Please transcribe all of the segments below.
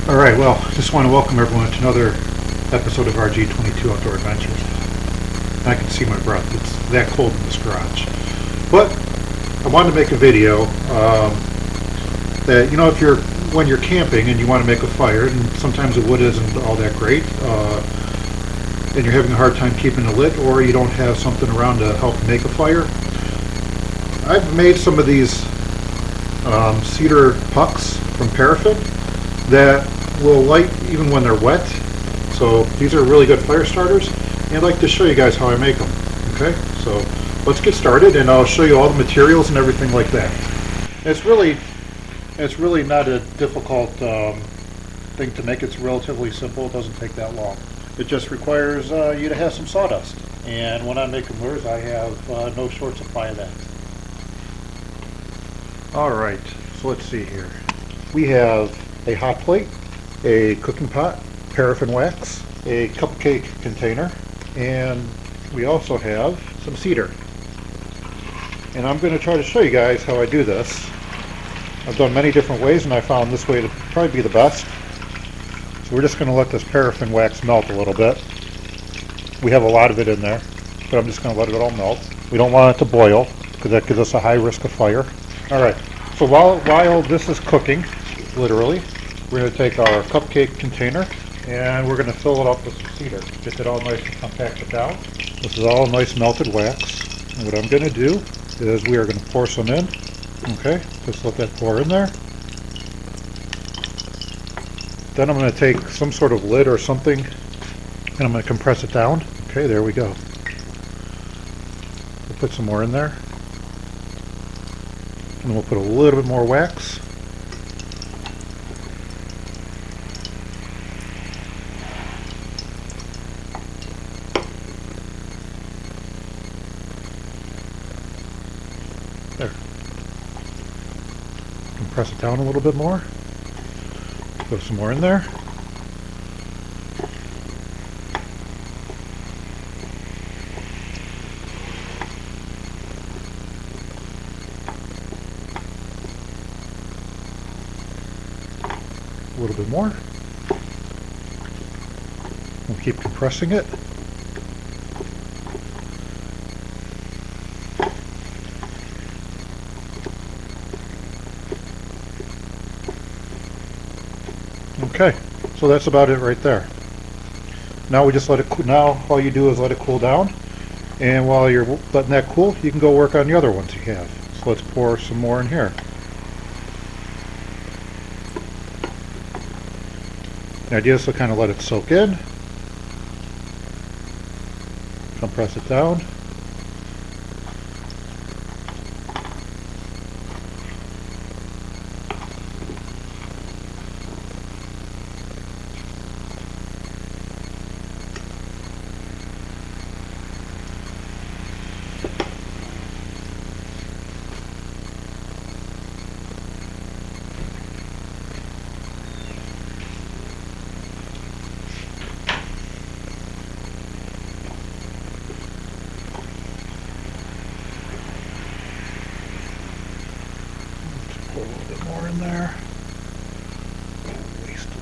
Alright, well, just want to welcome everyone to another episode of our G22 Outdoor Adventures. I can see my breath. It's that cold in this garage. But I wanted to make a video that, when you're camping and you want to make a fire, and sometimes the wood isn't all that great, and you're having a hard time keeping it lit, or you don't have something around to help make a fire, I've made some of these cedar pucks from Paraffin that will light even when they're wet. So these are really good fire starters, and I'd like to show you guys how I make them. Okay, so let's get started, and I'll show you all the materials and everything like that. It's really not a difficult thing to make. It's relatively simple. It doesn't take that long. It just requires you to have some sawdust, and when I'm making lures, I have no short supply of that. Alright, so let's see here. We have a hot plate, a cooking pot, paraffin wax, a cupcake container, and we also have some cedar. And I'm going to try to show you guys how I do this. I've done many different ways, and I found this way to probably be the best. So we're just going to let this paraffin wax melt a little bit. We have a lot of it in there, but I'm just going to let it all melt. We don't want it to boil, because that gives us a high risk of fire. Alright, so while this is cooking, literally, we're going to take our cupcake container and we're going to fill it up with some cedar. Get it all nice and compacted down. This is all nice melted wax. And what I'm going to do is we are going to pour some in. Okay, just let that pour in there. Then I'm going to take some sort of lid or something and I'm going to compress it down. Okay, there we go. We'll put some more in there. And we'll put a little bit more wax. There. Compress it down a little bit more. Put some more in there. A little bit more. We'll keep compressing it. Okay, so that's about it right there. Now we just let it. Now all you do is let it cool down, and while you're letting that cool, you can go work on the other ones you have. So let's pour some more in here. The idea is to kind of let it soak in, compress it down. Put a little bit more in there. Waste it.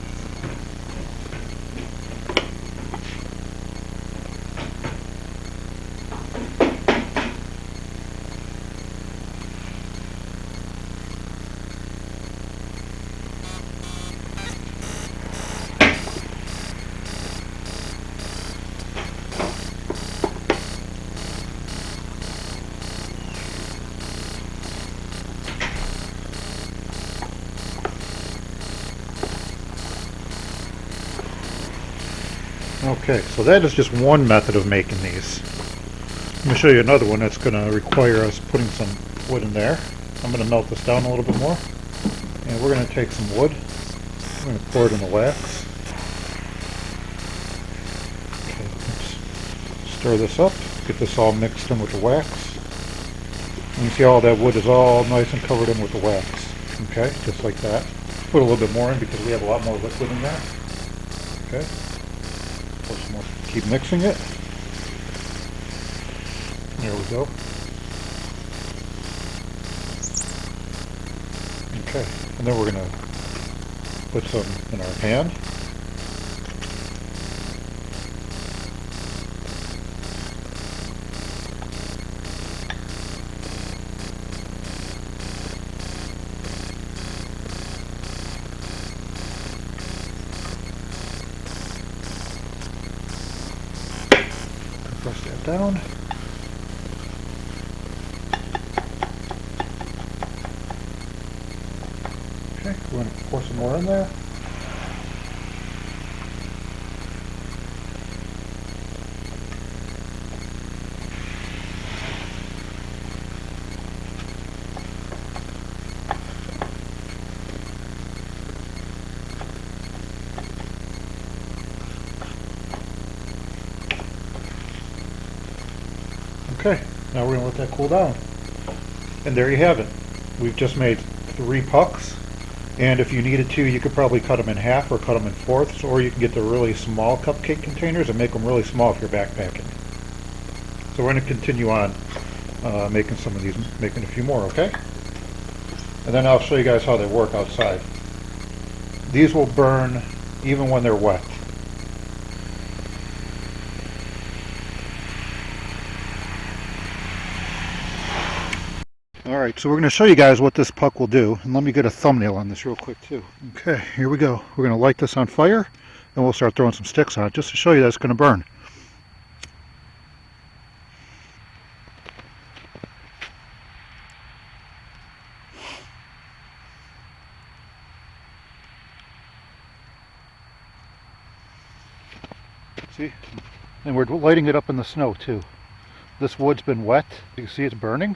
Okay, so that is just one method of making these. Let me show you another one that's going to require us putting some wood in there. I'm going to melt this down a little bit more. And we're going to take some wood. We're going to pour it in the wax. Okay, let's stir this up. Get this all mixed in with the wax. And you see all that wood is all nice and covered in with the wax. Okay, just like that. Put a little bit more in because we have a lot more liquid in there. Okay. Pour some more. Keep mixing it. There we go. Okay, and then we're going to put some in our pan. Press that down. Okay, we're going to pour some more in there. Okay, now we're going to let that cool down. And there you have it. We've just made 3 pucks. And if you needed to, you could probably cut them in half or cut them in fourths, or you can get the really small cupcake containers and make them really small if you're backpacking. So we're going to continue on making some of these, making a few more, okay? And then I'll show you guys how they work outside. These will burn even when they're wet. Alright, so we're going to show you guys what this puck will do. And let me get a thumbnail on this real quick too. Okay, here we go. We're going to light this on fire and we'll start throwing some sticks on it just to show you that it's going to burn. See? And we're lighting it up in the snow too. This wood's been wet. You can see it's burning.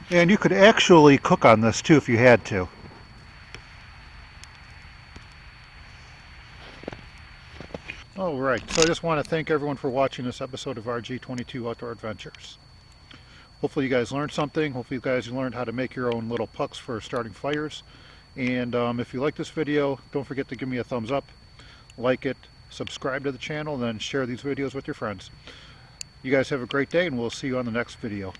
And you could actually cook on this too if you had to. Alright, so I just want to thank everyone for watching this episode of RG22 Outdoor Adventures. Hopefully you guys learned something. Hopefully you guys learned how to make your own little pucks for starting fires. And if you like this video, don't forget to give me a thumbs up, like it, subscribe to the channel, and then share these videos with your friends. You guys have a great day, and we'll see you on the next video.